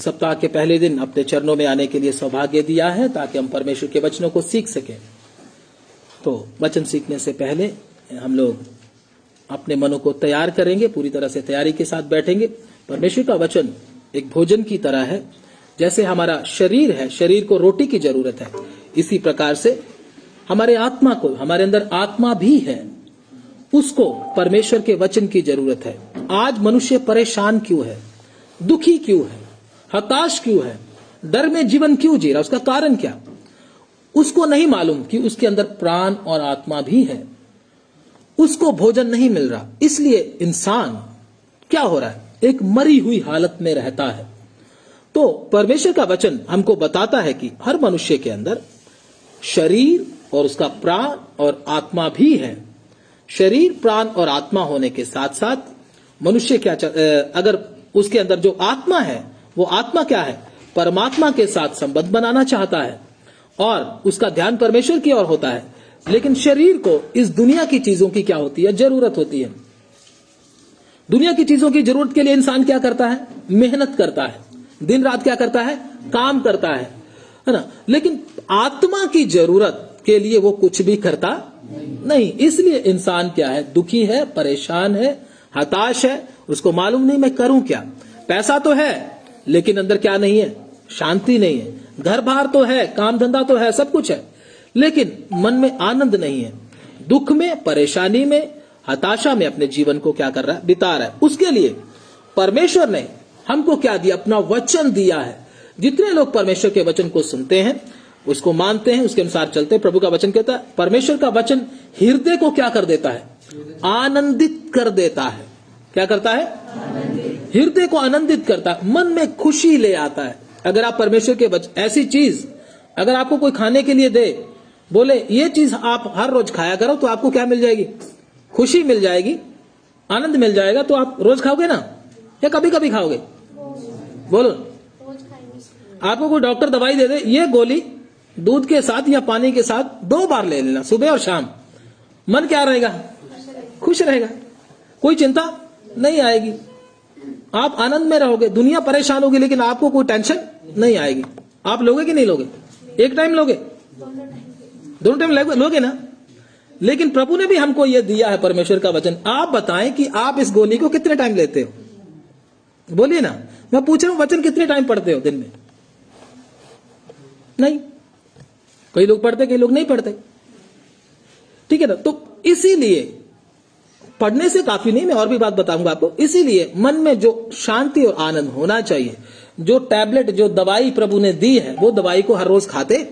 सप्ताह के पहले दिन अपने चरणों में आने के लिए सौभाग्य दिया है ताकि हम परमेश्वर के वचनों को सीख सकें। तो वचन सीखने से पहले हम लोग अपने मनों को तैयार करेंगे, पूरी तरह से तैयारी के साथ बैठेंगे। परमेश्वर का वचन एक भोजन की तरह है। जैसे हमारा शरीर है, शरीर को रोटी की जरूरत है, इसी प्रकार से हमारे आत्मा को, हमारे अंदर आत्मा भी है, उसको परमेश्वर के वचन की जरूरत है। आज मनुष्य परेशान क्यों है, दुखी क्यों है, हताश क्यों है, डर में जीवन क्यों जी रहा, उसका कारण क्या? उसको नहीं मालूम कि उसके अंदर प्राण और आत्मा भी है, उसको भोजन नहीं मिल रहा। इसलिए इंसान क्या हो रहा है, एक मरी हुई हालत में रहता है। तो परमेश्वर का वचन हमको बताता है कि हर मनुष्य के अंदर शरीर और उसका प्राण और आत्मा भी है। शरीर, प्राण और आत्मा होने के साथ साथ मनुष्य क्या अगर उसके अंदर जो आत्मा है, वो आत्मा क्या है, परमात्मा के साथ संबंध बनाना चाहता है और उसका ध्यान परमेश्वर की ओर होता है। लेकिन शरीर को इस दुनिया की चीजों की क्या होती है, जरूरत होती है। दुनिया की चीजों की जरूरत के लिए इंसान क्या करता है, मेहनत करता है, दिन रात क्या करता है, काम करता है ना। लेकिन आत्मा की जरूरत के लिए वो कुछ भी करता नहीं। इसलिए इंसान क्या है, दुखी है, परेशान है, हताश है, उसको मालूम नहीं मैं करूं क्या। पैसा तो है लेकिन अंदर क्या नहीं है, शांति नहीं है। घर बाहर तो है, काम धंधा तो है, सब कुछ है, लेकिन मन में आनंद नहीं है। दुख में, परेशानी में, हताशा में अपने जीवन को क्या कर रहा है, बिता रहा है। उसके लिए परमेश्वर ने हमको क्या दिया, अपना वचन दिया है। जितने लोग परमेश्वर के वचन को सुनते हैं, उसको मानते हैं, उसके अनुसार चलते हैं, प्रभु का वचन कहता है, परमेश्वर का वचन हृदय को क्या कर देता है, आनंदित कर देता है। क्या करता है, हृदय को आनंदित करता है, मन में खुशी ले आता है। अगर आप परमेश्वर के वचन, ऐसी चीज अगर आपको कोई खाने के लिए दे, बोले ये चीज आप हर रोज खाया करो, तो आपको क्या मिल जाएगी, खुशी मिल जाएगी, आनंद मिल जाएगा। तो आप रोज खाओगे ना, या कभी कभी खाओगे? बोलो। आपको कोई डॉक्टर दवाई दे दे, ये गोली दूध के साथ या पानी के साथ 2 बार ले लेना, सुबह और शाम, मन क्या रहेगा, खुश रहेगा, कोई चिंता नहीं आएगी, आप आनंद में रहोगे। दुनिया परेशान होगी लेकिन आपको कोई टेंशन नहीं आएगी। आप लोगे कि नहीं लोगे? एक टाइम लोगे, दोनों टाइम लोगे ना। लेकिन प्रभु ने भी हमको यह दिया है परमेश्वर का वचन। आप बताएं कि आप इस गोली को कितने टाइम लेते हो, बोलिए ना। मैं पूछ रहा हूं, वचन कितने टाइम पढ़ते हो दिन में? नहीं, कई लोग पढ़ते, कई लोग नहीं पढ़ते, ठीक है ना। तो इसीलिए पढ़ने से काफी नहीं, मैं और भी बात बताऊंगा आपको। इसीलिए मन में जो शांति और आनंद होना चाहिए, जो टैबलेट, जो दवाई प्रभु ने दी है, वो दवाई को हर रोज खाते।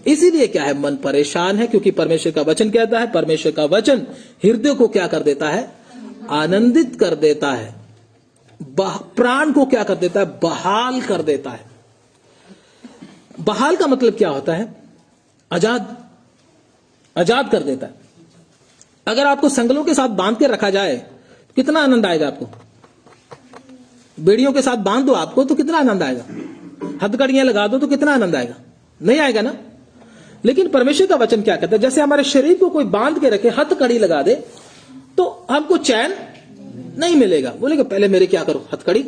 इसीलिए क्या है, मन परेशान है, क्योंकि परमेश्वर का वचन कहता है, परमेश्वर का वचन हृदय को क्या कर देता है, आनंदित कर देता है, प्राण को क्या कर देता है, बहाल कर देता है। बहाल का मतलब क्या होता है, आजाद, आजाद कर देता है। अगर आपको संगलों के साथ बांध के रखा जाए तो कितना आनंद आएगा आपको? बेड़ियों के साथ बांध दो आपको तो कितना आनंद आएगा? हथकड़ियां लगा दो तो कितना आनंद आएगा? नहीं आएगा ना। लेकिन परमेश्वर का वचन क्या कहता है, जैसे हमारे शरीर को कोई बांध के रखे, हथकड़ी लगा दे, तो हमको चैन नहीं मिलेगा। बोलेगा पहले मेरे क्या करो, हथकड़ी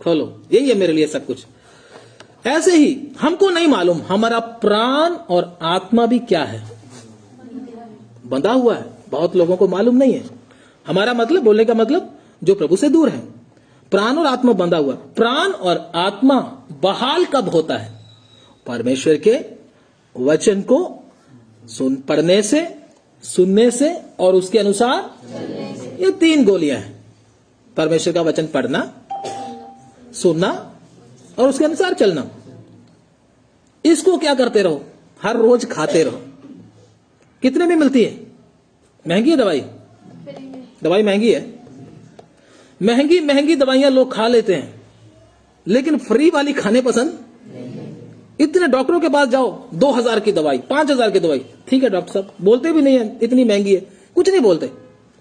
खोलो, यही है मेरे लिए सब कुछ। ऐसे ही हमको नहीं मालूम हमारा प्राण और आत्मा भी क्या है, बंधा हुआ है। बहुत लोगों को मालूम नहीं है। हमारा मतलब, बोलने का मतलब, जो प्रभु से दूर है, प्राण और आत्मा बंधा हुआ। प्राण और आत्मा बहाल कब होता है? परमेश्वर के वचन को पढ़ने से, सुनने से और उसके अनुसार। ये 3 गोलियां हैं, परमेश्वर का वचन पढ़ना, सुनना और उसके अनुसार चलना। इसको क्या करते रहो, हर रोज खाते रहो। कितने में मिलती है? महंगी है दवाई, दवाई महंगी है। महंगी महंगी दवाइयां लोग खा लेते हैं, लेकिन फ्री वाली खाने पसंद। इतने डॉक्टरों के पास जाओ, 2000 की दवाई, 5000 की दवाई, ठीक है डॉक्टर साहब, बोलते भी नहीं है इतनी महंगी है, कुछ नहीं बोलते,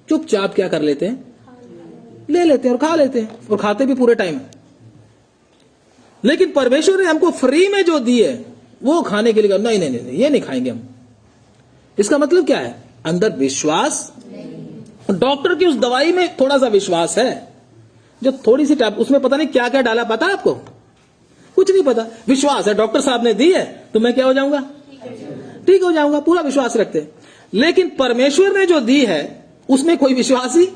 चुपचाप क्या कर लेते हैं, ले लेते हैं और खा लेते हैं, और खाते भी पूरे टाइम। लेकिन परमेश्वर ने हमको फ्री में जो दी है वो खाने के लिए, नहीं नहीं नहीं, ये नहीं खाएंगे हम। इसका मतलब क्या है, अंदर विश्वास। डॉक्टर की उस दवाई में थोड़ा सा विश्वास है, जो थोड़ी सी टैब, उसमें पता नहीं क्या क्या डाला, पता है आपको? कुछ नहीं पता, विश्वास है डॉक्टर साहब ने दी है तो मैं क्या हो जाऊंगा, ठीक हो जाऊंगा, पूरा विश्वास रखते हैं। लेकिन परमेश्वर ने जो दी है उसमें कोई विश्वास ही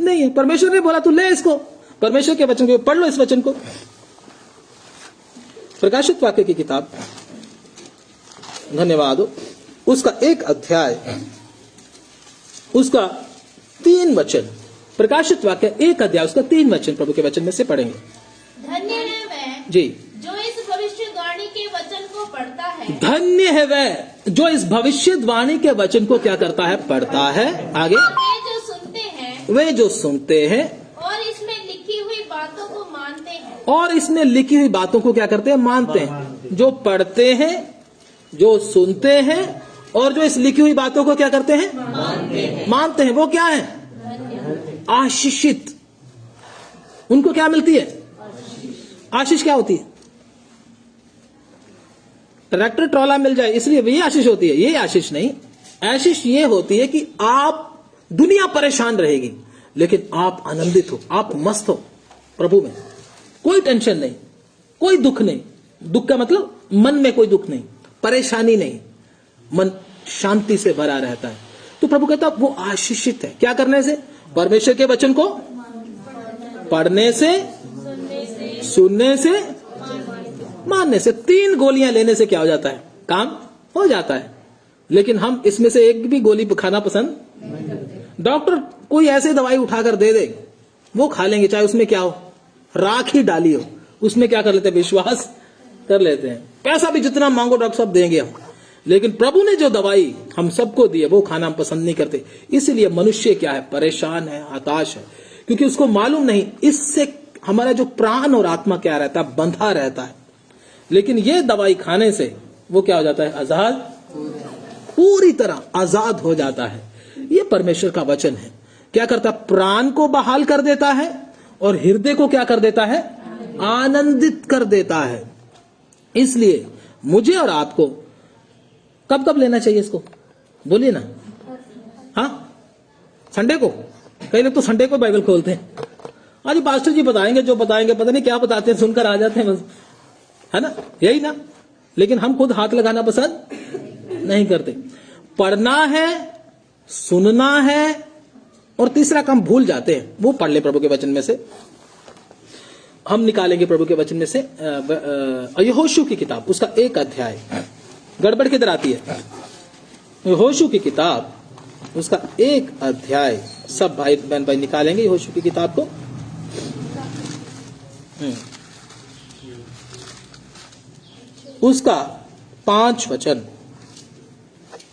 नहीं है। परमेश्वर ने बोला तू ले इसको, परमेश्वर के वचन को पढ़ लो, इस वचन को। प्रकाशित वाक्य की किताब, धन्यवाद, उसका 1 अध्याय, उसका 3 वचन। प्रकाशित वाक्य 1 अध्याय उसका 3 वचन प्रभु के वचन में से पढ़ेंगे। धन्य है वह जी, जो इस भविष्यवाणी के वचन को पढ़ता है। धन्य है वह जो इस भविष्यवाणी के वचन को क्या करता है, पढ़ता है। आगे, और वे जो सुनते हैं वे जो सुनते हैं और इसमें लिखी हुई बातों को मानते हैं। और इसमें लिखी हुई बातों को क्या करते हैं, मानते हैं। जो पढ़ते हैं, जो सुनते हैं और जो इस लिखी हुई बातों को क्या करते हैं, मानते हैं, वो क्या है, आशीषित। उनको क्या मिलती है, आशीष क्या होती है, ट्रैक्टर ट्रॉला मिल जाए इसलिए ये आशीष होती है, ये आशीष नहीं। आशीष ये होती है कि आप, दुनिया परेशान रहेगी लेकिन आप आनंदित हो, आप मस्त हो प्रभु में, कोई टेंशन नहीं, कोई दुख नहीं। दुख का मतलब मन में कोई दुख नहीं, परेशानी नहीं, मन शांति से भरा रहता है। तो प्रभु कहता वो आशीषित है। क्या करने से, परमेश्वर के वचन को पढ़ने से, सुनने से, मानने से। 3 गोलियां लेने से क्या हो जाता है, काम हो जाता है। लेकिन हम इसमें से एक भी गोली खाना पसंद, डॉक्टर कोई ऐसे दवाई उठाकर दे दे वो खा लेंगे, चाहे उसमें क्या हो, राख ही डाली हो, उसमें क्या कर लेते हैं, विश्वास कर लेते हैं। पैसा भी जितना मांगो डॉक्टर साहब देंगे हम, लेकिन प्रभु ने जो दवाई हम सबको दी है वो खाना हम पसंद नहीं करते। इसलिए मनुष्य क्या है, परेशान है, हताश है, क्योंकि उसको मालूम नहीं इससे हमारा जो प्राण और आत्मा क्या रहता है, बंधा रहता है। लेकिन ये दवाई खाने से वो क्या हो जाता है, आजाद, पूरी तरह आजाद हो जाता है। ये परमेश्वर का वचन है। क्या करता है, प्राण को बहाल कर देता है और हृदय को क्या कर देता है, आनंदित कर देता है। इसलिए मुझे और आपको कब कब लेना चाहिए इसको, बोलिए ना। हाँ, संडे को, कई लोग तो संडे को बाइबल खोलते हैं। आज पास्टर जी बताएंगे, जो बताएंगे पता नहीं क्या बताते हैं, सुनकर आ जाते हैं बस, है ना, यही ना। लेकिन हम खुद हाथ लगाना पसंद नहीं करते। पढ़ना है, सुनना है और तीसरा काम भूल जाते हैं, वो पढ़ ले प्रभु के वचन में से। हम निकालेंगे प्रभु के वचन में से यहोशू की किताब, उसका 1 अध्याय। गड़बड़ किधर आती है, यहोशू की किताब, उसका 1 अध्याय। सब भाई बहन भाई निकालेंगे यहोशू की किताब को। उसका 5 वचन,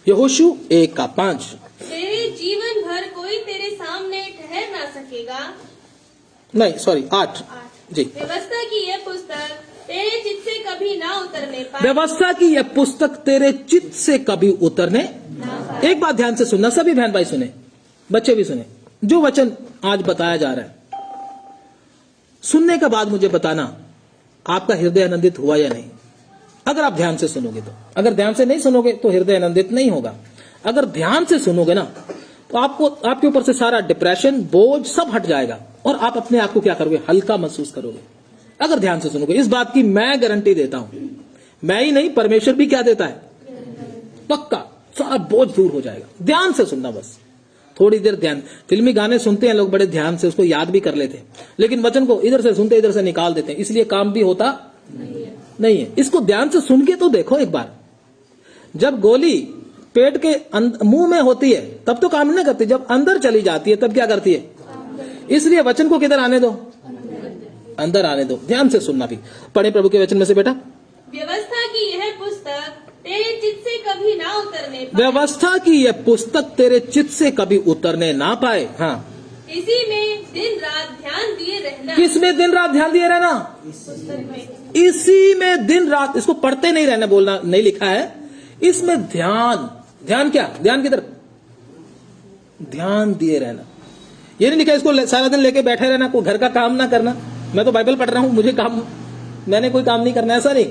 यहोशू 1 का 5। तेरे जीवन भर कोई तेरे सामने ठहर ना सकेगा। नहीं सॉरी 8 जी। व्यवस्था की यह पुस्तक तेरे चित्त से कभी ना उतरने पाए। व्यवस्था की यह पुस्तक तेरे चित्त से कभी उतरने। एक बात ध्यान से सुनना, सभी बहन भाई सुने, बच्चे भी सुने। जो वचन आज बताया जा रहा है, सुनने के बाद मुझे बताना आपका हृदय आनंदित हुआ या नहीं। अगर आप ध्यान से सुनोगे तो, अगर ध्यान से नहीं सुनोगे तो हृदय आनंदित नहीं होगा। अगर ध्यान से सुनोगे ना तो आपको, आपके ऊपर से सारा डिप्रेशन, बोझ सब हट जाएगा और आप अपने आप को क्या करोगे, हल्का महसूस करोगे। अगर ध्यान से सुनोगे, इस बात की मैं गारंटी देता हूं। मैं ही नहीं, परमेश्वर भी क्या देता है, पक्का सारा बोझ दूर हो जाएगा। ध्यान से सुनना, बस थोड़ी देर ध्यान। फिल्मी गाने सुनते हैं लोग बड़े ध्यान से, उसको याद भी कर लेते हैं, लेकिन वचन को इधर से सुनते इधर से निकाल देते हैं, इसलिए काम भी होता नहीं है। इसको ध्यान से सुन के तो देखो एक बार। जब गोली पेट के मुंह में होती है तब तो काम नहीं करती, जब अंदर चली जाती है तब क्या करती है। इसलिए वचन को किधर आने दो, अंदर आने दो। ध्यान से सुनना भी। पढ़े प्रभु के वचन में से बेटा। व्यवस्था की यह पुस्तक तेरे चित्त से कभी ना उतरने पाए। व्यवस्था की यह पुस्तक तेरे चित्त से कभी उतरने ना पाए। हाँ, इसी में दिन रात ध्यान दिए रहना। किसमें दिन रात ध्यान दिए रहना, पुस्तक में। इसी में दिन रात, इसको पढ़ते नहीं रहना, बोलना नहीं लिखा है, इसमें ध्यान। ध्यान क्या, ध्यान किधर, ध्यान दिए रहना। ये नहीं लिखा इसको सारा दिन लेके बैठे रहना, कोई घर का काम ना करना। मैं तो बाइबल पढ़ रहा हूं, मुझे काम, मैंने कोई काम नहीं करना, ऐसा नहीं।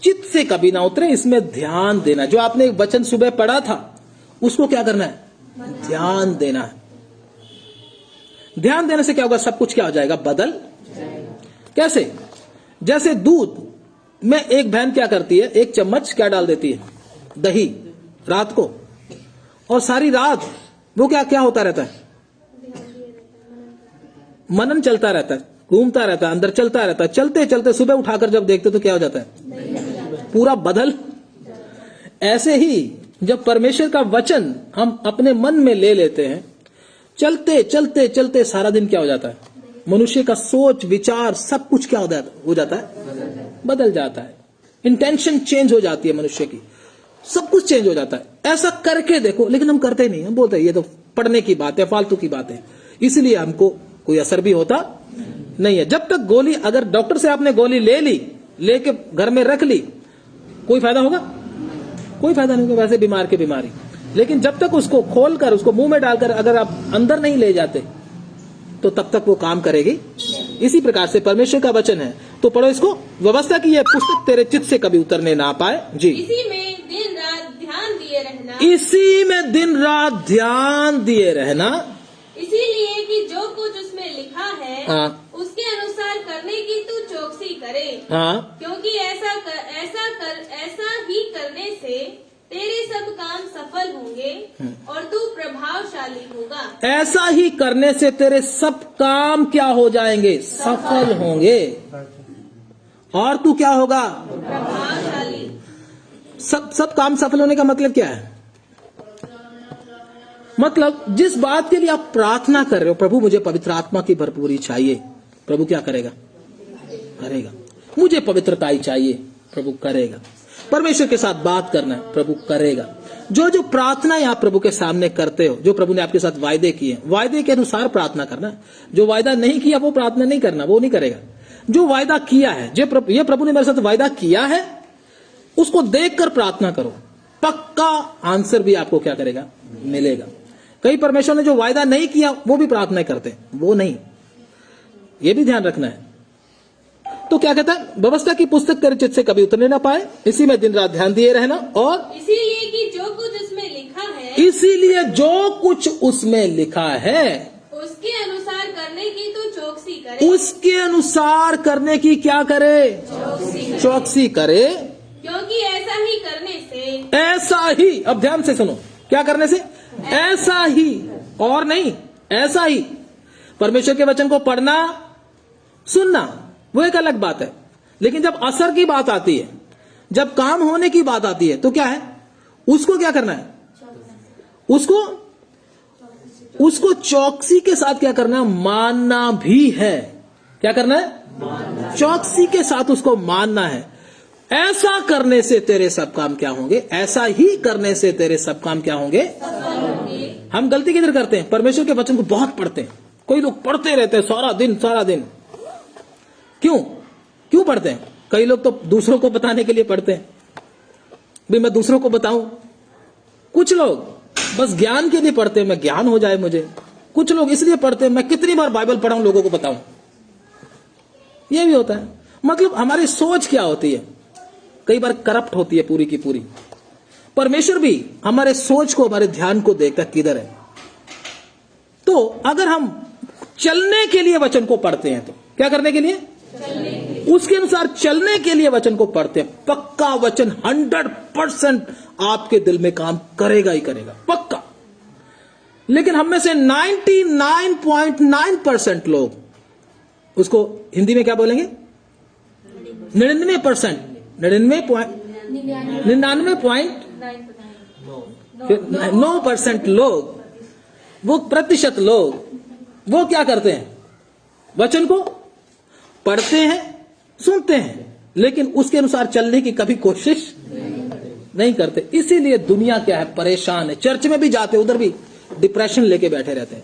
चित्त से कभी ना उतरे, इसमें ध्यान देना। जो आपने एक वचन सुबह पढ़ा था उसको क्या करना है, ध्यान देना है। ध्यान देने से क्या होगा, सब कुछ क्या हो जाएगा, बदल। कैसे, जैसे दूध में एक बहन क्या करती है, 1 चम्मच क्या डाल देती है, दही, रात को, और सारी रात वो क्या क्या होता रहता है, मनन चलता रहता है, घूमता रहता है, अंदर चलता रहता है। चलते चलते सुबह उठाकर जब देखते तो क्या हो जाता है, पूरा बदल। ऐसे ही जब परमेश्वर का वचन हम अपने मन में ले लेते हैं, चलते चलते चलते सारा दिन क्या हो जाता है, मनुष्य का सोच विचार सब कुछ क्या हो जाता है, बदल जाता है। इंटेंशन चेंज हो जाती है मनुष्य की, सब कुछ चेंज हो जाता है। ऐसा करके देखो, लेकिन हम करते नहीं, हम बोलते हैं ये तो पढ़ने की बात है, फालतू की बात है, इसलिए हमको कोई असर भी होता नहीं है। जब तक गोली, अगर डॉक्टर से आपने गोली ले ली, लेके घर में रख ली, कोई फायदा होगा, कोई फायदा नहीं होगा, वैसे बीमार की बीमारी। लेकिन जब तक उसको खोलकर, उसको मुंह में डालकर अगर आप अंदर नहीं ले जाते, तो तब तक वो काम करेगी। इसी प्रकार से परमेश्वर का वचन है, तो पढ़ो इसको। व्यवस्था की यह पुस्तक तेरे चित्त से कभी उतरने ना पाए। जी, इसी में दिन रात ध्यान दिए रहना, इसी में दिन रात ध्यान दिए रहना, इसीलिए कि जो कुछ उसमें लिखा है हाँ, उसके अनुसार करने की तू चौकसी करे। हाँ, क्योंकि ऐसा ही करने से तेरे सब काम सफल होंगे और तू प्रभावशाली होगा। ऐसा ही करने से तेरे सब काम क्या हो जाएंगे, सफल होंगे, और तू क्या होगा, प्रभावशाली। सब काम सफल होने का मतलब क्या है, मतलब जिस बात के लिए आप प्रार्थना कर रहे हो, प्रभु मुझे पवित्र आत्मा की भरपूरी चाहिए, प्रभु क्या करेगा, करेगा। मुझे पवित्रताई चाहिए, प्रभु करेगा। परमेश्वर के साथ बात करना है, प्रभु करेगा। जो जो प्रार्थना आप प्रभु के सामने करते हो, जो प्रभु ने आपके साथ वायदे किए, वायदे के अनुसार प्रार्थना करना। जो वायदा नहीं किया वो प्रार्थना नहीं करना, वो नहीं करेगा। जो वायदा किया है, ये प्रभु ने मेरे साथ वायदा किया है, उसको देखकर प्रार्थना करो, पक्का आंसर भी आपको क्या करेगा, मिलेगा। कई परमेश्वर ने जो वायदा नहीं किया वो भी प्रार्थना करते, वो नहीं, ये भी ध्यान रखना है। तो क्या कहता है, व्यवस्था की पुस्तक तेरे चित्त से कभी उतरने ना पाए, इसी में दिन रात ध्यान दिए रहना, और इसीलिए कि जो कुछ उसमें लिखा है, इसीलिए जो कुछ उसमें लिखा है उसके अनुसार करने की तो चौकसी करे। उसके अनुसार करने की क्या करे, चौकसी करे। क्योंकि ऐसा ही करने से, ऐसा ही, अब ध्यान से सुनो, क्या करने से, ऐसा ही, और नहीं, ऐसा ही। परमेश्वर के वचन को पढ़ना सुनना वो एक अलग बात है, लेकिन जब असर की बात आती है, जब काम होने की बात आती है, तो क्या है, उसको क्या करना है, उसको चौकसी के साथ क्या करना है, मानना भी है। क्या करना है, चौकसी के साथ उसको मानना है। ऐसा करने से तेरे सब काम क्या होंगे, ऐसा ही करने से तेरे सब काम क्या होंगे। हम गलती किधर करते हैं, परमेश्वर के वचन को बहुत पढ़ते हैं, कोई लोग पढ़ते रहते हैं सारा दिन। क्यों पढ़ते हैं? कई लोग तो दूसरों को बताने के लिए पढ़ते हैं, भी मैं दूसरों को बताऊं। कुछ लोग बस ज्ञान के लिए पढ़ते हैं, मैं ज्ञान हो जाए मुझे। कुछ लोग इसलिए पढ़ते हैं, मैं कितनी बार बाइबल पढ़ाऊं, लोगों को बताऊं। यह भी होता है। मतलब हमारी सोच क्या होती है, कई बार करप्ट होती है पूरी की पूरी। परमेश्वर भी हमारे सोच को, हमारे ध्यान को देखता किधर है। तो अगर हम चलने के लिए वचन को पढ़ते हैं, तो क्या करने के लिए, उसके अनुसार चलने के लिए वचन को पढ़ते हैं, पक्का वचन 100% आपके दिल में काम करेगा ही करेगा, पक्का। लेकिन हम में से 99.9% लोग उसको हिंदी में क्या बोलेंगे, 99%, 99.9% लोग, वो प्रतिशत लोग, वो क्या करते हैं, वचन को पढ़ते हैं, सुनते हैं, लेकिन उसके अनुसार चलने की कभी कोशिश नहीं करते। इसीलिए दुनिया क्या है, परेशान है। चर्च में भी जाते, उधर भी डिप्रेशन लेके बैठे रहते हैं।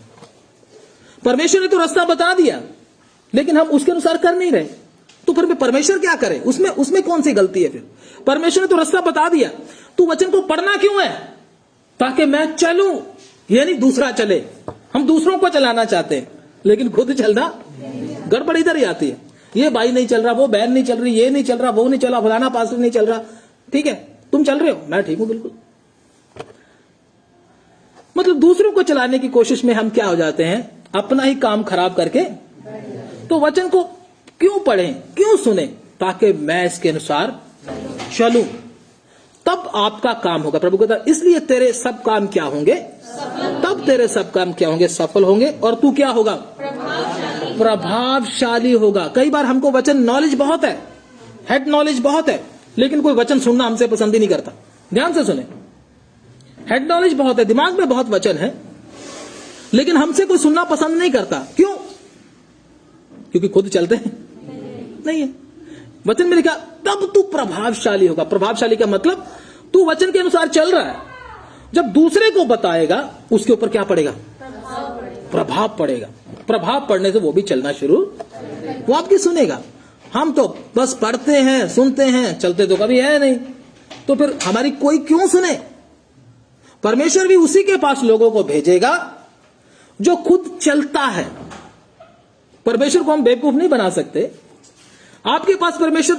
परमेश्वर ने तो रास्ता बता दिया, लेकिन हम उसके अनुसार कर नहीं रहे, तो फिर परमेश्वर क्या करे, उसमें कौन सी गलती है फिर? परमेश्वर ने तो रास्ता बता दिया, तो वचन को पढ़ना क्यों है? ताकि मैं चलूं, ये नहीं दूसरा चले। हम दूसरों को चलाना चाहते हैं, लेकिन खुद चलना, गड़बड़ इधर ही आती है। ये भाई नहीं चल रहा, वो बहन नहीं चल रही, ये नहीं चल रहा, वो नहीं चला, फलाना पास्टर नहीं चल रहा। ठीक है, तुम चल रहे हो, मैं ठीक हूं बिल्कुल। मतलब दूसरों को चलाने की कोशिश में हम क्या हो जाते हैं, अपना ही काम खराब करके। तो वचन को क्यों पढ़ें, क्यों सुने? ताकि मैं इसके अनुसार चलूं, तब आपका काम होगा। प्रभु कहता है इसलिए तेरे सब काम क्या होंगे, तब तेरे सब काम क्या होंगे, सफल होंगे, और तू क्या होगा, प्रभावशाली होगा। कई बार हमको वचन नॉलेज बहुत है, हेड नॉलेज बहुत है, लेकिन कोई वचन सुनना हमसे पसंद ही नहीं करता। ध्यान से सुने, हेड नॉलेज बहुत है, दिमाग में बहुत वचन है, लेकिन हमसे कोई सुनना पसंद नहीं करता। क्यों? क्योंकि खुद चलते हैं नहीं है। वचन में लिखा तब तू प्रभावशाली होगा। प्रभावशाली का मतलब तू वचन के अनुसार चल रहा है, जब दूसरे को बताएगा उसके ऊपर क्या पड़ेगा, प्रभाव पड़ेगा। प्रभाव पड़ने से वो भी चलना शुरू, वो आपकी सुनेगा। हम तो बस पढ़ते हैं, सुनते हैं, चलते तो कभी है नहीं, तो फिर हमारी कोई क्यों सुने। परमेश्वर भी उसी के पास लोगों को भेजेगा जो खुद चलता है। परमेश्वर को हम बेवकूफ नहीं बना सकते। आपके पास परमेश्वर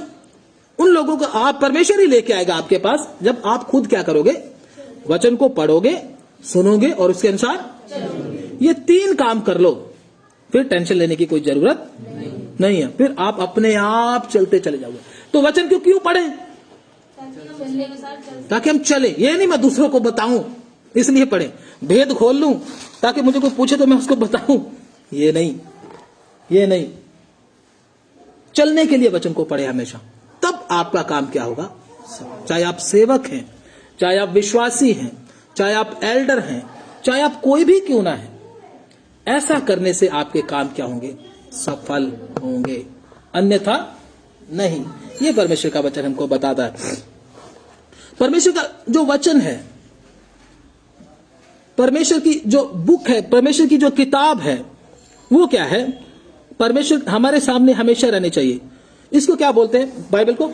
उन लोगों को, आप परमेश्वर ही लेके आएगा आपके पास जब आप खुद क्या करोगे, वचन को पढ़ोगे, सुनोगे और उसके अनुसार ये 3 काम कर लो, फिर टेंशन लेने की कोई जरूरत नहीं है। फिर आप अपने आप चलते चले जाओगे। तो वचन क्यों पढ़े, ताकि हम चले। ये नहीं मैं दूसरों को बताऊं इसलिए पढ़े, भेद खोल लूं ताकि मुझे कोई पूछे तो मैं उसको बताऊं, ये नहीं, ये नहीं। चलने के लिए वचन को पढ़े हमेशा, तब आपका काम क्या होगा, चाहे आप सेवक हैं, चाहे आप विश्वासी हैं, चाहे आप एल्डर हैं, चाहे आप कोई भी क्यों ना है, ऐसा करने से आपके काम क्या होंगे, सफल होंगे, अन्यथा नहीं। ये परमेश्वर का वचन हमको बताता है। परमेश्वर का जो वचन है, परमेश्वर की जो बुक है, परमेश्वर की जो किताब है, वो क्या है, परमेश्वर हमारे सामने हमेशा रहनी चाहिए। इसको क्या बोलते हैं, बाइबल को,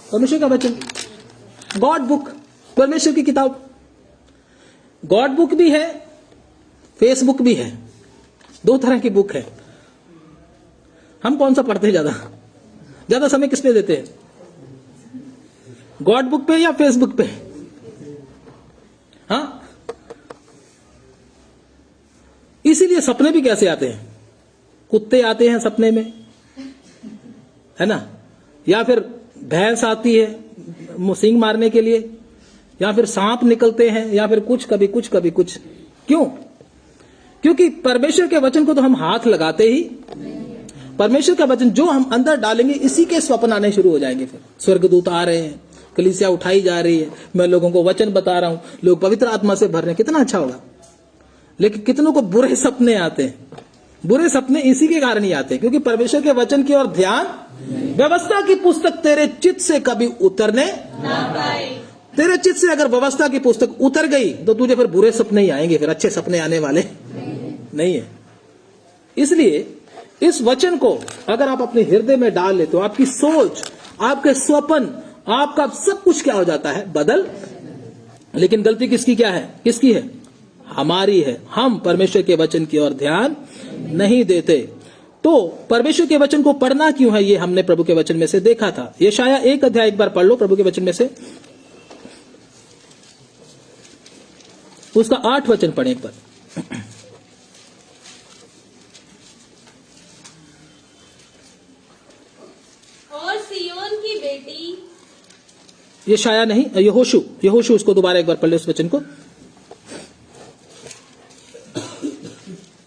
परमेश्वर का वचन, गॉड बुक, परमेश्वर की किताब। गॉड बुक भी है, फेसबुक भी है, 2 तरह की बुक है। हम कौन सा पढ़ते हैं ज्यादा समय किस पे देते हैं, गॉड बुक पे या फेसबुक पे? हाँ, इसीलिए सपने भी कैसे आते हैं, कुत्ते आते हैं सपने में, है ना, या फिर भैंस आती है सींग मारने के लिए, या फिर सांप निकलते हैं, या फिर कुछ कभी कुछ कभी कुछ। क्यों? क्योंकि परमेश्वर के वचन को तो हम हाथ लगाते ही, परमेश्वर का वचन जो हम अंदर डालेंगे इसी के स्वप्न आने शुरू हो जाएंगे। फिर स्वर्गदूत आ रहे हैं, कलीसिया उठाई जा रही है, मैं लोगों को वचन बता रहा हूं, लोग पवित्र आत्मा से भर रहे हैं, कितना अच्छा होगा। लेकिन कितनों को बुरे सपने आते हैं। बुरे सपने इसी के कारण ही आते हैं क्योंकि परमेश्वर के वचन की ओर ध्यान, व्यवस्था की पुस्तक तेरे चित्त से कभी उतरने ना पाए। तेरे चित्त से अगर व्यवस्था की पुस्तक उतर गई तो तुझे फिर बुरे सपने ही आएंगे, फिर अच्छे सपने आने वाले नहीं है। इसलिए इस वचन को अगर आप अपने हृदय में डाल ले तो आपकी सोच, आपके स्वप्न, आपका सब कुछ क्या हो जाता है, बदल। लेकिन गलती किसकी क्या है, किसकी है, हमारी है। हम परमेश्वर के वचन की ओर ध्यान नहीं देते। तो परमेश्वर के वचन को पढ़ना क्यों है, ये हमने प्रभु के वचन में से देखा था। यशाया 1 अध्याय एक बार पढ़ लो प्रभु के वचन में से, उसका 8 वचन पढ़े एक बार। और सियोन की बेटी, यशाया नहीं, यहोशू उसको दोबारा एक बार पढ़ ले उस वचन को।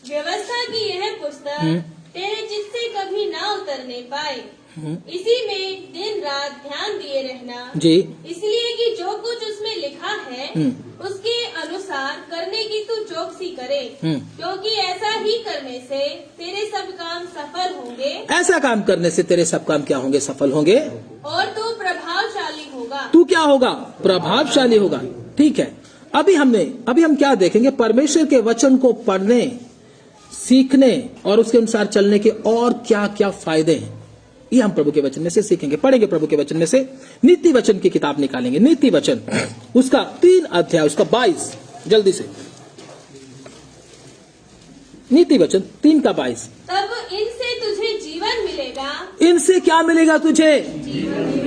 व्यवस्था की यह पुस्तक तेरे चित्त से कभी ना उतरने पाए, इसी में दिन रात ध्यान दिए रहना जी, इसलिए कि जो कुछ उसमें लिखा है उसके अनुसार करने की तू चौकसी करे, क्योंकि ऐसा ही करने से तेरे सब काम सफल होंगे। ऐसा काम करने से तेरे सब काम क्या होंगे, सफल होंगे, और तू प्रभावशाली होगा। तू क्या होगा, प्रभावशाली होगा। ठीक है, अभी हम क्या देखेंगे, परमेश्वर के वचन को पढ़ने, सीखने और उसके अनुसार चलने के और क्या क्या फायदे हैं, ये हम प्रभु के वचन में से सीखेंगे, पढ़ेंगे। प्रभु के वचन में से नीति वचन की किताब निकालेंगे, नीति वचन उसका 3 अध्याय, उसका 22, जल्दी से नीति वचन 3 का 22। तब इनसे तुझे जीवन मिलेगा। इनसे क्या मिलेगा तुझे,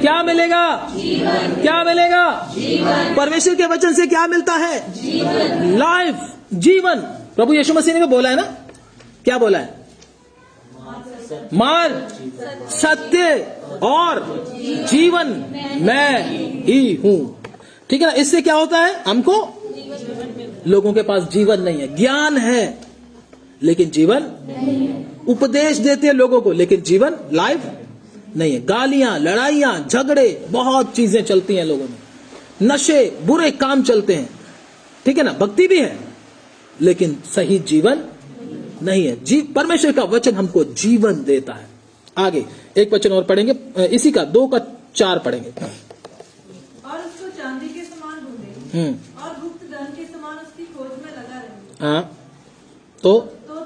क्या मिलेगा, जीवन। क्या मिलेगा, जीवन। परमेश्वर के वचन से क्या मिलता है, जीवन, लाइफ, जीवन। प्रभु यीशु मसीह ने बोला है ना, क्या बोला है, मार्ग, सत्य और जीवन मैं ही हूं। ठीक है ना। इससे क्या होता है? हमको, लोगों के पास जीवन नहीं है, ज्ञान है लेकिन जीवन, उपदेश देते हैं लोगों को लेकिन जीवन लाइफ नहीं है। गालियां, लड़ाइयां, झगड़े, बहुत चीजें चलती हैं लोगों में, नशे, बुरे काम चलते हैं। ठीक है ना। भक्ति भी है लेकिन सही जीवन नहीं है। परमेश्वर का वचन हमको जीवन देता है। आगे एक वचन और पढ़ेंगे, इसी का 2 का 4 पढ़ेंगे। और उसको चांदी के समान ढूंढे और गुप्त धन के समान उसकी खोज में लगा रहे। हाँ, तो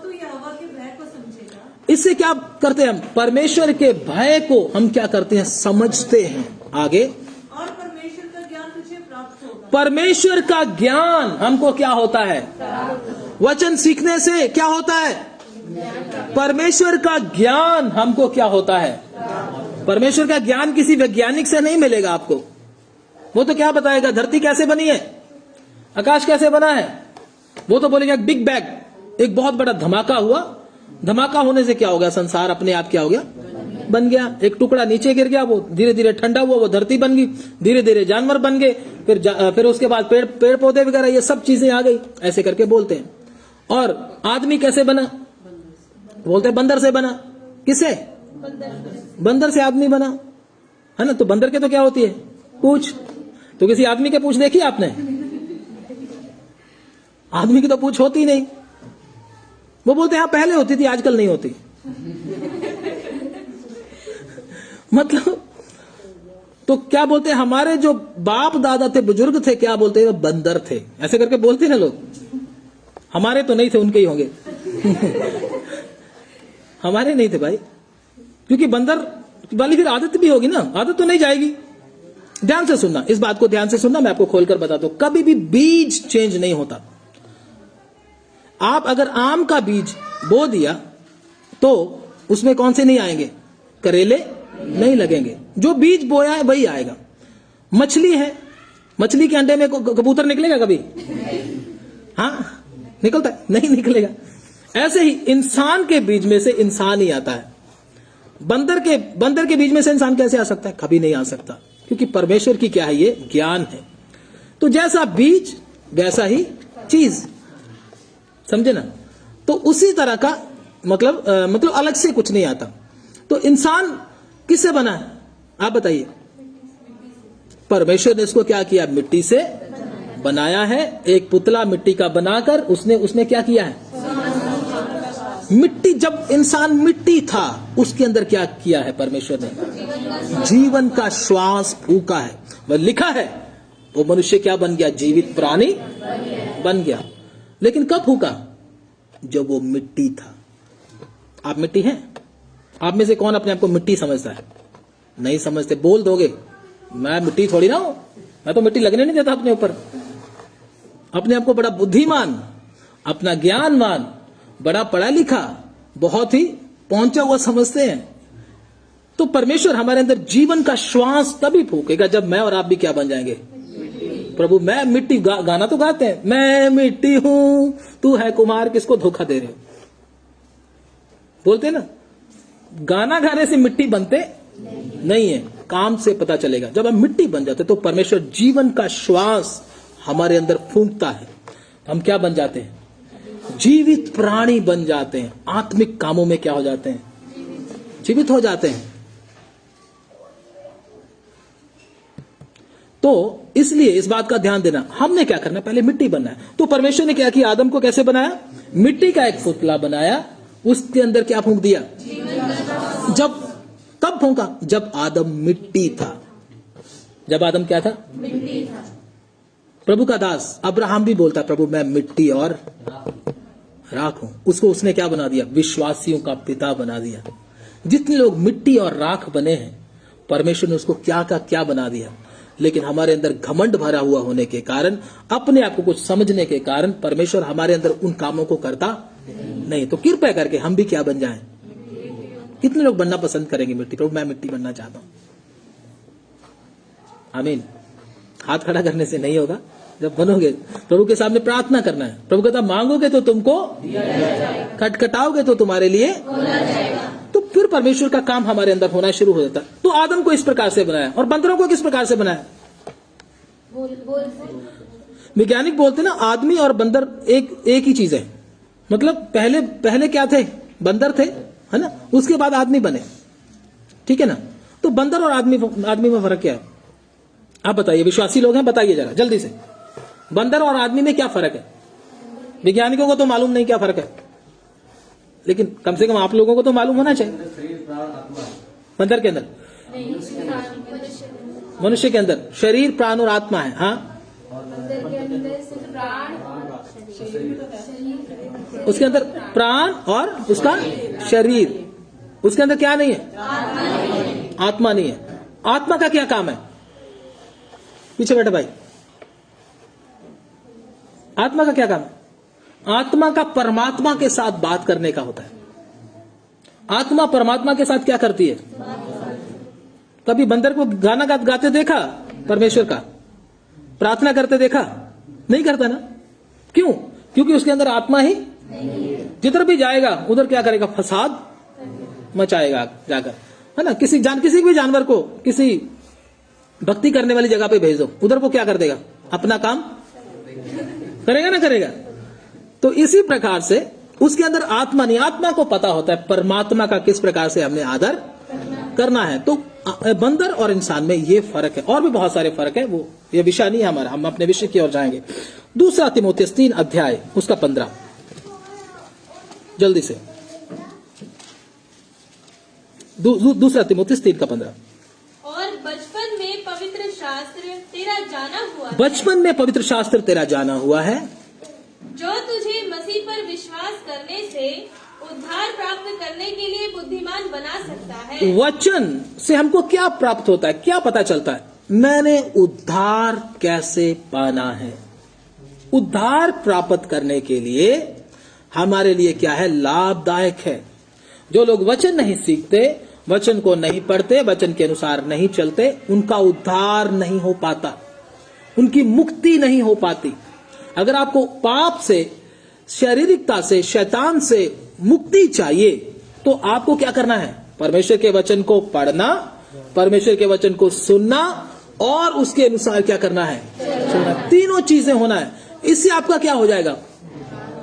तू यहोवा के भय को समझेगा। इससे क्या करते हैं हम? परमेश्वर के भय को हम क्या करते हैं? समझते हैं। आगे, और परमेश्वर का ज्ञान तुझे प्राप्त होगा। परमेश्वर का ज्ञान हमको क्या होता है? वचन सीखने से क्या होता है? परमेश्वर का ज्ञान हमको क्या होता है? परमेश्वर का ज्ञान किसी वैज्ञानिक से नहीं मिलेगा आपको। वो तो क्या बताएगा? धरती कैसे बनी है, आकाश कैसे बना है, वो तो बोलेगा बिग बैंग, एक बहुत बड़ा धमाका हुआ, धमाका होने से क्या हो गया? संसार अपने आप क्या हो गया? बन गया। एक टुकड़ा नीचे गिर गया, वो धीरे धीरे ठंडा हुआ, वो धरती बन गई, धीरे धीरे जानवर बन गए, फिर उसके बाद पेड़ पौधे वगैरह, ये सब चीजें आ गई, ऐसे करके बोलते हैं। और आदमी कैसे बना? बोलते हैं बंदर से बना। किससे? बंदर से आदमी बना, है ना। तो बंदर के तो क्या होती है? पूंछ। तो किसी आदमी के पूंछ देखी आपने? आदमी की तो पूंछ होती नहीं। वो बोलते हैं हाँ पहले होती थी, आजकल नहीं होती। मतलब तो क्या बोलते हैं? हमारे जो बाप दादा थे, बुजुर्ग थे, क्या बोलते हैं? वो बंदर थे, ऐसे करके बोलते हैं ना लोग। हमारे तो नहीं थे, उनके ही होंगे। हमारे नहीं थे भाई, क्योंकि बंदर वाली फिर आदत भी होगी ना, आदत तो नहीं जाएगी। ध्यान से सुनना, इस बात को ध्यान से सुनना, मैं आपको खोलकर बताता हूं। कभी भी बीज चेंज नहीं होता। आप अगर आम का बीज बो दिया तो उसमें कौन से नहीं आएंगे? करेले नहीं लगेंगे। जो बीज बोया है वही आएगा। मछली है, मछली के अंडे में कबूतर निकलेगा कभी? हाँ निकलता है? नहीं निकलेगा। ऐसे ही इंसान के बीज में से इंसान ही आता है। बंदर के बीज में से इंसान कैसे आ सकता है? कभी नहीं आ सकता, क्योंकि परमेश्वर की क्या है? ये ज्ञान है। तो जैसा बीज वैसा ही चीज, समझे ना। तो उसी तरह का मतलब अलग से कुछ नहीं आता। तो इंसान किससे बना है? आप बताइए। परमेश्वर ने इसको क्या किया? मिट्टी से बनाया है। एक पुतला मिट्टी का बनाकर उसने क्या किया है? मिट्टी, जब इंसान मिट्टी था उसके अंदर क्या किया है? परमेश्वर ने जीवन का श्वास फूका है। वह लिखा है वो मनुष्य क्या बन गया? जीवित प्राणी बन गया। लेकिन कब फूका? जब वो मिट्टी था। आप मिट्टी हैं? आप में से कौन अपने आप को मिट्टी समझता है? नहीं समझते। बोल दोगे मैं मिट्टी थोड़ी ना हूं, मैं तो मिट्टी लगने नहीं देता अपने ऊपर। अपने आप को बड़ा बुद्धिमान, अपना ज्ञानवान, बड़ा पढ़ा लिखा, बहुत ही पहुंचा हुआ समझते हैं। तो परमेश्वर हमारे अंदर जीवन का श्वास तभी फूकेगा जब मैं और आप भी क्या बन जाएंगे? प्रभु मैं मिट्टी। गाना तो गाते हैं, मैं मिट्टी हूं तू है कुमार, किसको धोखा दे रहे हो? बोलते ना, गाना गाने से मिट्टी बनते नहीं है, काम से पता चलेगा। जब हम मिट्टी बन जाते तो परमेश्वर जीवन का श्वास हमारे अंदर फूंकता है, हम क्या बन जाते हैं? जीवित प्राणी बन जाते हैं। आत्मिक कामों में क्या हो जाते हैं? जीवित हो जाते हैं। तो इसलिए इस बात का ध्यान देना, हमने क्या करना? पहले मिट्टी बनना है। तो परमेश्वर ने क्या किया? आदम को कैसे बनाया? मिट्टी का एक पुतला बनाया, उसके अंदर क्या फूंक दिया? जब कब फूंका? जब आदम मिट्टी था। जब आदम क्या था? मिट्टी था। प्रभु का दास अब्राहम भी बोलता है प्रभु मैं मिट्टी और राख हूं। उसको उसने क्या बना दिया? विश्वासियों का पिता बना दिया। जितने लोग मिट्टी और राख बने हैं, परमेश्वर ने उसको क्या का क्या बना दिया। लेकिन हमारे अंदर घमंड भरा हुआ होने के कारण, अपने आप को कुछ समझने के कारण, परमेश्वर हमारे अंदर उन कामों को करता नहीं। तो कृपया करके हम भी क्या बन जाएं? कितने लोग बनना पसंद करेंगे मिट्टी? प्रभु मैं मिट्टी बनना चाहता हूं। आमीन। हाथ खड़ा करने से नहीं होगा। जब बनोगे प्रभु के सामने प्रार्थना करना है। प्रभु कहता मांगोगे तो तुमको, खटखटाओगे तो तुम्हारे लिए। तो फिर परमेश्वर का काम हमारे अंदर होना शुरू हो जाता है। तो आदम को इस प्रकार से बनाया और बंदरों को किस प्रकार से बनाया? वैज्ञानिक बोलते ना आदमी और बंदर एक ही चीज है। मतलब पहले क्या थे? बंदर थे, है ना, उसके बाद आदमी बने, ठीक है ना। तो बंदर और आदमी में फर्क क्या है? आप बताइए, विश्वासी लोग हैं, बताइए जरा जल्दी से, बंदर और आदमी में क्या फर्क है? वैज्ञानिकों को तो मालूम नहीं क्या फर्क है, लेकिन कम से कम आप लोगों को तो मालूम होना चाहिए। बंदर के अंदर, मनुष्य के अंदर शरीर, प्राण और आत्मा है। हाँ, उसके अंदर प्राण और उसका शरीर, उसके अंदर क्या नहीं है? आत्मा नहीं है। आत्मा का क्या काम है? पीछे बैठे भाई, आत्मा का क्या काम है? आत्मा का परमात्मा के साथ बात करने का होता है। आत्मा परमात्मा के साथ क्या करती है? कभी बंदर को गाना गाते देखा? परमेश्वर का प्रार्थना करते देखा? नहीं करता ना। क्यों? क्योंकि उसके अंदर आत्मा ही, जिधर भी जाएगा उधर क्या करेगा? फसाद मचाएगा जाकर, है ना। किसी भी जानवर को किसी भक्ति करने वाली जगह पे भेज दो, उधर वो क्या कर देगा? अपना काम करेगा ना, करेगा। तो इसी प्रकार से उसके अंदर आत्मा नहीं, आत्मा को पता होता है परमात्मा का किस प्रकार से हमने आदर करना है। तो बंदर और इंसान में ये फर्क है, और भी बहुत सारे फर्क है, वो ये विषय नहीं है हमारा, हम अपने विषय की ओर जाएंगे। दूसरा तीमुथियुस 3 अध्याय उसका 15, जल्दी से, दूसरा तीमुथियुस 3 का 15। और बचपन में पवित्र शास्त्र तेरा जाना हुआ है, बचपन में पवित्र शास्त्र तेरा जाना हुआ है, जो तुझे मसीह पर विश्वास करने से उद्धार प्राप्त करने के लिए बुद्धिमान बना सकता है। वचन से हमको क्या प्राप्त होता है? क्या पता चलता है? मैंने उद्धार कैसे पाना है? उद्धार प्राप्त करने के लिए हमारे लिए क्या है? लाभदायक है। जो लोग वचन नहीं सीखते, वचन को नहीं पढ़ते, वचन के अनुसार नहीं चलते, उनका उद्धार नहीं हो पाता, उनकी मुक्ति नहीं हो पाती। अगर आपको पाप से, शारीरिकता से, शैतान से मुक्ति चाहिए तो आपको क्या करना है? परमेश्वर के वचन को पढ़ना, परमेश्वर के वचन को सुनना और उसके अनुसार क्या करना है? चलना। तीनों चीजें होना है। इससे आपका क्या हो जाएगा?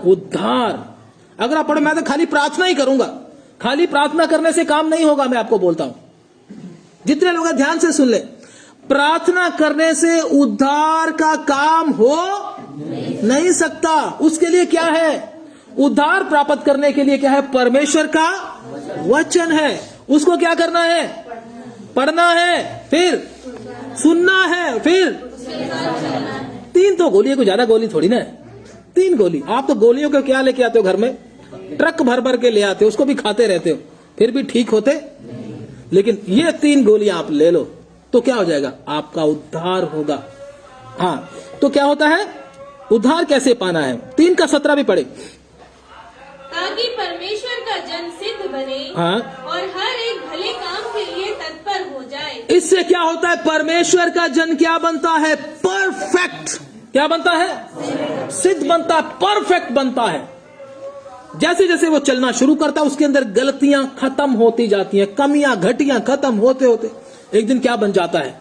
उद्धार। अगर आप पढ़ो मैं तो खाली प्रार्थना ही करूंगा, खाली प्रार्थना करने से काम नहीं होगा। मैं आपको बोलता हूं, जितने लोग ध्यान से सुन ले, प्रार्थना करने से उद्धार का काम हो नहीं सकता। उसके लिए क्या है? उद्धार प्राप्त करने के लिए क्या है? परमेश्वर का वचन है। उसको क्या करना है? पढ़ना है, फिर सुनना है, फिर 3 तो गोली है, कोई ज्यादा गोली थोड़ी ना है, 3 गोली। आप तो गोलियों को क्या लेके आते हो घर में? ट्रक भर भर के ले आते हो, उसको भी खाते रहते हो, फिर भी ठीक होते। लेकिन ये 3 गोलियां आप ले लो तो क्या हो जाएगा? आपका उद्धार होगा। हाँ, तो क्या होता है? उद्धार कैसे पाना है? 3 का 17 भी पढ़े। ताकि परमेश्वर का जन सिद्ध बने, हाँ, और हर एक भले काम के लिए तत्पर हो जाए। इससे क्या होता है? परमेश्वर का जन क्या बनता है? परफेक्ट। क्या बनता है? सिद्ध बनता है, परफेक्ट बनता है। जैसे जैसे वो चलना शुरू करता है, उसके अंदर गलतियां खत्म होती जाती हैं, कमियां घटियां खत्म होते होते एक दिन क्या बन जाता है?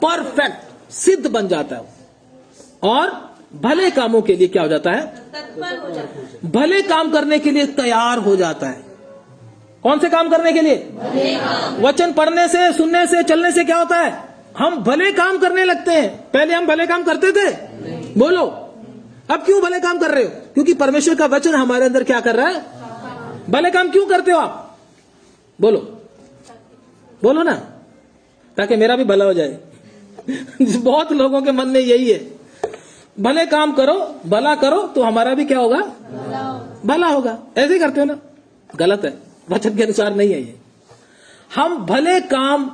परफेक्ट, सिद्ध बन जाता है, और भले कामों के लिए क्या हो जाता है? तत्पर हो जाता है। भले काम करने के लिए तैयार हो जाता है। कौन से काम करने के लिए? वचन पढ़ने से, सुनने से, चलने से क्या होता है? हम भले काम करने लगते हैं। पहले हम भले काम करते थे? बोलो, अब क्यों भले काम कर रहे हो? क्योंकि परमेश्वर का वचन हमारे अंदर क्या कर रहा है? भले काम क्यों करते हो आप? बोलो, बोलो ना, ताकि मेरा भी भला हो जाए। बहुत लोगों के मन में यही है, भले काम करो, भला करो तो हमारा भी क्या होगा? भला होगा। ऐसे ही करते हो ना? गलत है, वचन के अनुसार नहीं है ये। हम भले काम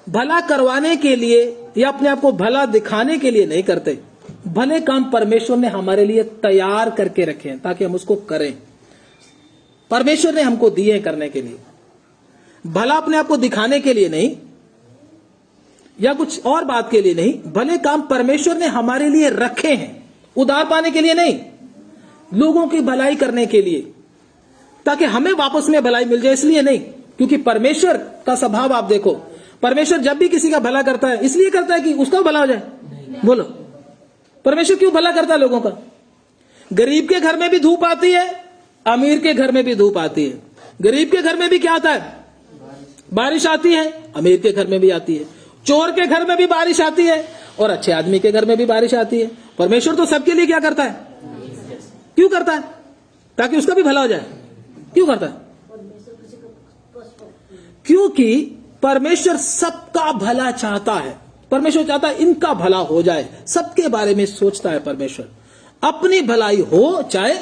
भला करवाने के लिए या अपने आप को भला दिखाने के लिए नहीं करते। भले काम परमेश्वर ने हमारे लिए तैयार करके रखे हैं ताकि हम उसको करें। परमेश्वर ने हमको दिए हैं करने के लिए, भला अपने आप को दिखाने के लिए नहीं या कुछ और बात के लिए नहीं। भले काम परमेश्वर ने हमारे लिए रखे हैं, उद्धार पाने के लिए नहीं, लोगों की भलाई करने के लिए, ताकि हमें वापस में भलाई मिल जाए, इसलिए नहीं। क्योंकि परमेश्वर का स्वभाव आप देखो, परमेश्वर जब भी किसी का भला करता है इसलिए करता है कि उसका भला हो जाए। बोलो, परमेश्वर क्यों भला करता है लोगों का? गरीब के घर में भी धूप आती है, अमीर के घर में भी धूप आती है। गरीब के घर में भी क्या आता है? बारिश आती है, अमीर के घर में भी आती है। चोर के घर में भी बारिश आती है और अच्छे आदमी के घर में भी बारिश आती है। परमेश्वर तो सबके लिए क्या करता है? क्यों करता है? ताकि उसका भी भला हो जाए। क्यों करता है? क्योंकि परमेश्वर सबका भला चाहता है। परमेश्वर चाहता है इनका भला हो जाए, सबके बारे में सोचता है परमेश्वर। अपनी भलाई हो चाहे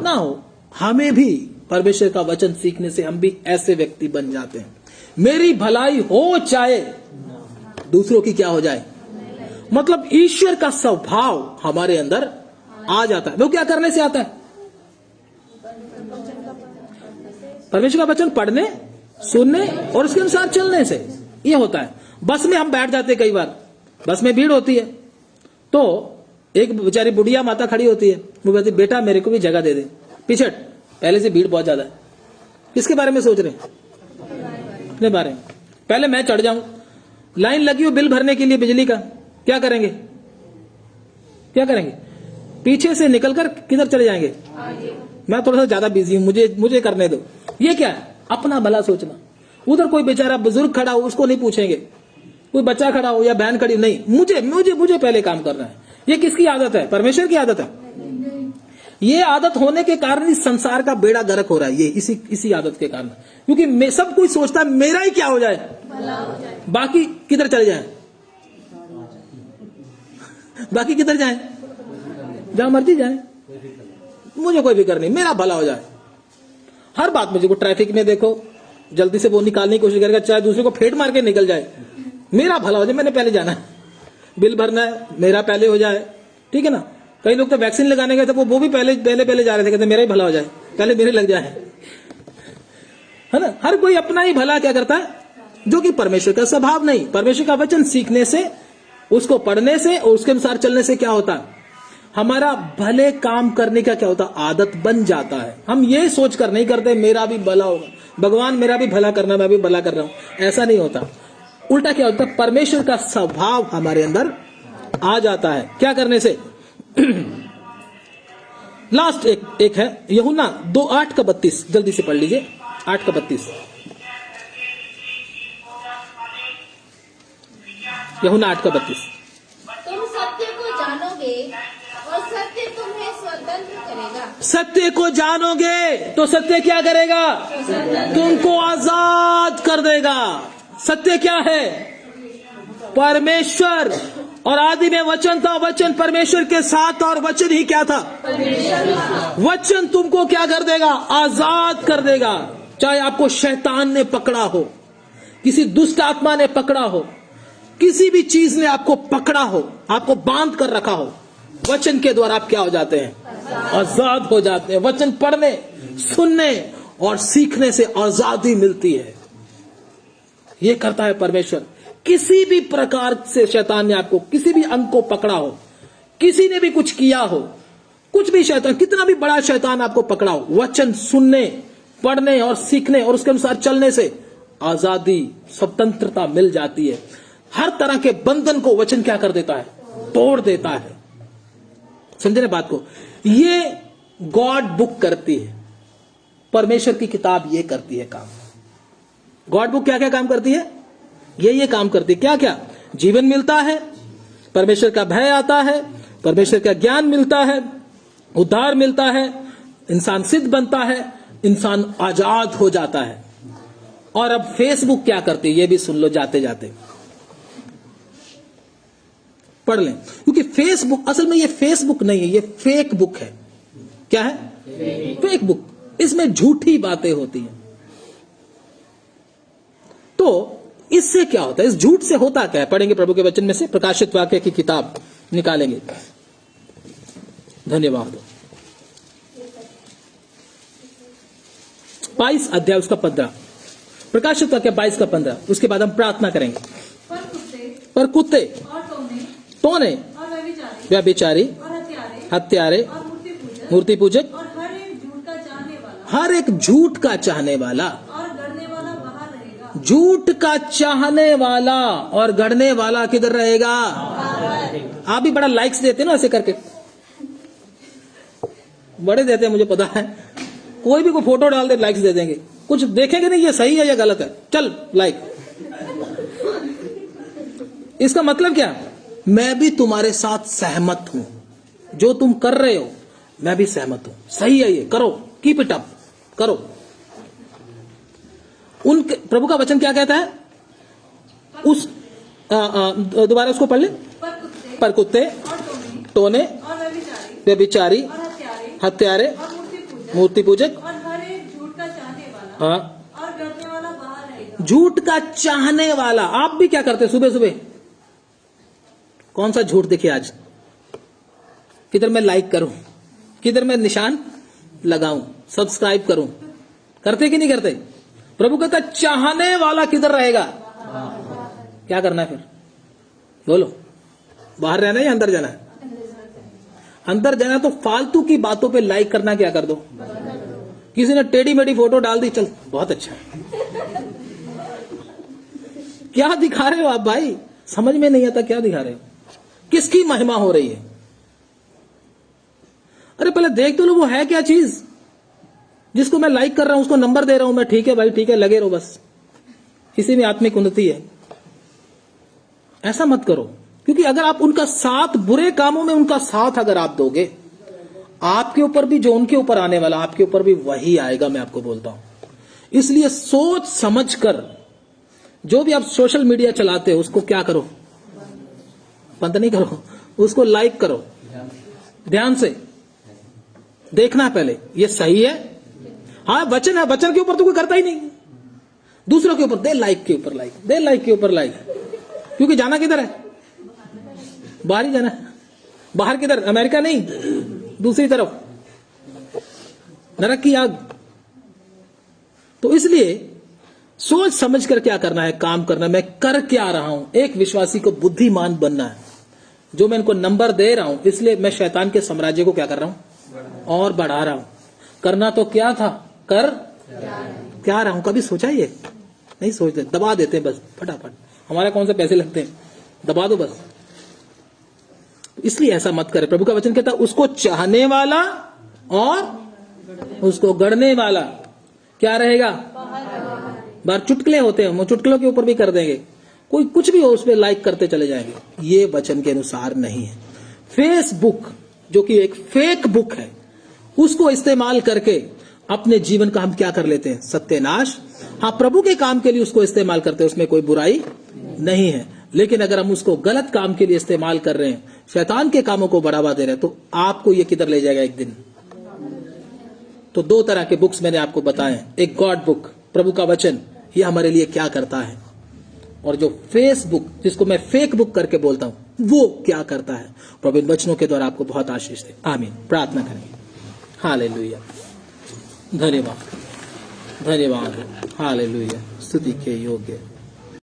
ना हो, हमें भी परमेश्वर का वचन सीखने से हम भी ऐसे व्यक्ति बन जाते हैं। मेरी भलाई हो चाहे दूसरों की क्या हो जाए, मतलब ईश्वर का स्वभाव हमारे अंदर आ जाता है। वो क्या करने से आता है? परमेश्वर का वचन पढ़ने, सुनने और उसके अनुसार चलने से ये होता है। बस में हम बैठ जाते, कई बार बस में भीड़ होती है तो एक बेचारी बुढ़िया माता खड़ी होती है, वो कहती बेटा मेरे को भी जगह दे दे। पीछे पहले से भीड़ बहुत ज्यादा है। किसके बारे में सोच रहे हैं? अपने बारे में। पहले मैं चढ़ जाऊं, लाइन लगी हो बिल भरने के लिए बिजली का, क्या करेंगे? क्या करेंगे? पीछे से निकलकर किधर चले जाएंगे? मैं थोड़ा सा ज्यादा बिजी हूं, मुझे करने दो। ये क्या है? अपना भला सोचना। उधर कोई बेचारा बुजुर्ग खड़ा हो उसको नहीं पूछेंगे, कोई बच्चा खड़ा हो या बहन खड़ी, नहीं, मुझे पहले काम करना है। ये किसकी आदत है? परमेश्वर की आदत है। ये आदत होने के कारण इस संसार का बेड़ा गर्क हो रहा है, ये इसी आदत के कारण। क्योंकि सब कोई सोचता है मेरा ही क्या हो जाए, भला हो जाए, बाकी किधर चले जाएं? बाकी किधर जाएं? जहां मर्जी जाएं, मुझे कोई फिक्र नहीं, मेरा भला हो जाए। हर बात में, देखो ट्रैफिक में देखो, जल्दी से वो निकालने की कोशिश करेगा, चाहे दूसरे को फेंट मार के निकल जाए, मेरा भला हो जाए, मैंने पहले जाना है। बिल भरना है, मेरा पहले हो जाए, ठीक है ना। कई लोग तो वैक्सीन लगाने गए थे, वो भी पहले जा रहे थे, कहते मेरा ही भला हो जाए, पहले मेरे लग जाए, है ना। हर कोई अपना ही भला क्या करता है, जो कि परमेश्वर का स्वभाव नहीं। परमेश्वर का वचन सीखने से, उसको पढ़ने से और उसके अनुसार चलने से क्या होता है? हमारा भले काम करने का क्या होता है? आदत बन जाता है। हम ये सोचकर नहीं करते मेरा भी भला होगा, भगवान मेरा भी भला करना, मैं भी भला कर रहा हूं, ऐसा नहीं होता। उल्टा क्या होता है? परमेश्वर का स्वभाव हमारे अंदर आ जाता है। क्या करने से? लास्ट एक है यूहन्ना 2:8-32, जल्दी से पढ़ लीजिए। 8:32, यूहन्ना 8:32। तुम सत्य को जानोगे और सत्य तुम्हें स्वतंत्र करेगा। सत्य को जानोगे तो सत्य क्या करेगा? तुमको आजाद कर देगा। सत्य क्या है? परमेश्वर। और आदि में वचन था, वचन परमेश्वर के साथ, और वचन ही क्या था? वचन तुमको क्या कर देगा? आजाद कर देगा। चाहे आपको शैतान ने पकड़ा हो, किसी दुष्ट आत्मा ने पकड़ा हो, किसी भी चीज ने आपको पकड़ा हो, आपको बांध कर रखा हो, वचन के द्वारा आप क्या हो जाते हैं? आजाद हो जाते हैं। वचन पढ़ने, सुनने और सीखने से आजादी मिलती है। ये करता है परमेश्वर। किसी भी प्रकार से शैतान ने आपको किसी भी अंग को पकड़ा हो, किसी ने भी कुछ किया हो, कुछ भी शैतान, कितना भी बड़ा शैतान आपको पकड़ा हो, वचन सुनने, पढ़ने और सीखने और उसके अनुसार चलने से आजादी, स्वतंत्रता मिल जाती है। हर तरह के बंधन को वचन क्या कर देता है? तोड़ देता है। समझे ना बात को? ये गॉड बुक करती है, परमेश्वर की किताब ये करती है काम। गॉड बुक क्या क्या काम करती है? ये काम करती है। क्या क्या? जीवन मिलता है, परमेश्वर का भय आता है, परमेश्वर का ज्ञान मिलता है, उद्धार मिलता है, इंसान सिद्ध बनता है, इंसान आजाद हो जाता है। और अब फेसबुक क्या करती है ये भी सुन लो जाते जाते, पढ़ लें। क्योंकि फेसबुक असल में ये फेसबुक नहीं है, ये फेक बुक है। क्या है? Fake book. इसमें झूठी बातें होती हैं। तो इससे क्या होता है? इस झूठ से होता क्या है? पढ़ेंगे प्रभु के वचन में से, प्रकाशित वाक्य की किताब निकालेंगे। धन्यवाद। 22 अध्याय उसका 15, प्रकाशित वाक्य 22 का 15। उसके बाद हम प्रार्थना करेंगे। पर कुत्ते और टोने और व्यभिचारी और हत्यारे और मूर्ति पूजक और हर एक झूठ का जानने वाला हर एक झूठ का चाहने वाला और गढ़ने वाला बाहर रहेगा। झूठ का चाहने वाला और गढ़ने वाला किधर रहेगा? आप भी बड़ा लाइक्स देते ना ऐसे करके, बड़े देते हैं, मुझे पता है। कोई भी कोई फोटो डाल दे लाइक्स दे देंगे, कुछ देखेंगे नहीं ये सही है या गलत है, चल लाइक। इसका मतलब क्या? मैं भी तुम्हारे साथ सहमत हूं, जो तुम कर रहे हो मैं भी सहमत हूं, सही है ये, करो, कीप इट अप, करो। उनके प्रभु का वचन क्या कहता है? उस दोबारा उसको पढ़ ले। पर कुत्ते और टोने और व्यभिचारी और हत्यारे और मूर्ति पूजक और हर एक झूठ का चाहने वाला हाँ, और गढ़ने वाला बाहर रहेगा। झूठ का चाहने वाला। आप भी क्या करते सुबह सुबह? कौन सा झूठ दिखे आज? किधर मैं लाइक करूं, किधर मैं निशान लगाऊं, सब्सक्राइब करूं? करते कि नहीं करते? प्रभु कहता चाहने वाला किधर रहेगा? क्या करना है फिर? बोलो, बाहर रहना है या अंदर जाना है? अंदर जाना तो फालतू की बातों पे लाइक करना क्या कर दो। किसी ने टेढ़ी मेढ़ी फोटो डाल दी, चल बहुत अच्छा। क्या दिखा रहे हो आप भाई? समझ में नहीं आता क्या दिखा रहे हो, किसकी महिमा हो रही है? अरे पहले देख तो लो वो है क्या चीज जिसको मैं लाइक कर रहा हूं, उसको नंबर दे रहा हूं मैं, ठीक है भाई ठीक है, लगे रहो बस। इसी में आत्मिक उन्नति है। ऐसा मत करो, क्योंकि अगर आप उनका साथ, बुरे कामों में उनका साथ अगर आप दोगे, आपके ऊपर भी जो उनके ऊपर आने वाला, आपके ऊपर भी वही आएगा, मैं आपको बोलता हूं। इसलिए सोच समझ कर जो भी आप सोशल मीडिया चलाते हो उसको क्या करो, बंद नहीं करो, उसको लाइक करो, ध्यान से देखना पहले ये सही है। हाँ वचन है, वचन के ऊपर तो कोई करता ही नहीं, दूसरों के ऊपर दे लाइक के ऊपर लाइक, दे लाइक के ऊपर लाइक। क्योंकि जाना किधर है? बाहर ही जाना है। बाहर किधर? अमेरिका नहीं, दूसरी तरफ, नरक की आग। तो इसलिए सोच समझ कर क्या करना है, काम करना है। मैं कर क्या रहा हूं? एक विश्वासी को बुद्धिमान बनना है। जो मैं इनको नंबर दे रहा हूं, इसलिए मैं शैतान के साम्राज्य को क्या कर रहा हूं? और बढ़ा रहा हूं। करना तो क्या था, कर क्या रहा हूं? कभी सोचा ये? नहीं सोचते, दबा देते बस फटाफट। हमारे कौन से पैसे लगते हैं, दबा दो बस। इसलिए ऐसा मत करे। प्रभु का वचन कहता है उसको चाहने वाला और उसको गढ़ने वाला क्या रहेगा? बाहर। चुटकुले होते हैं, वो चुटकुलों के ऊपर भी कर देंगे, कोई कुछ भी हो उस पर लाइक करते चले जाएंगे। ये वचन के अनुसार नहीं है। फेसबुक जो कि एक फेक बुक है, उसको इस्तेमाल करके अपने जीवन का हम क्या कर लेते हैं? सत्यानाश। हाँ, प्रभु के काम के लिए उसको इस्तेमाल करते हैं, उसमें कोई बुराई नहीं है। लेकिन अगर हम उसको गलत काम के लिए इस्तेमाल कर रहे हैं, शैतान के कामों को बढ़ावा दे रहे हैं, तो आपको ये किधर ले जाएगा एक दिन? तो दो तरह के बुक्स मैंने आपको बताए। एक गॉड बुक, प्रभु का वचन, ये हमारे लिए क्या करता है, और जो फेसबुक जिसको मैं फेक बुक करके बोलता हूं, वो क्या करता है। प्रभु इन वचनों के द्वारा आपको बहुत आशीष दे। आमीन। प्रार्थना करेंगे। हालेलुया, धन्यवाद, धन्यवाद, हालेलुया, स्तुति के योग्य।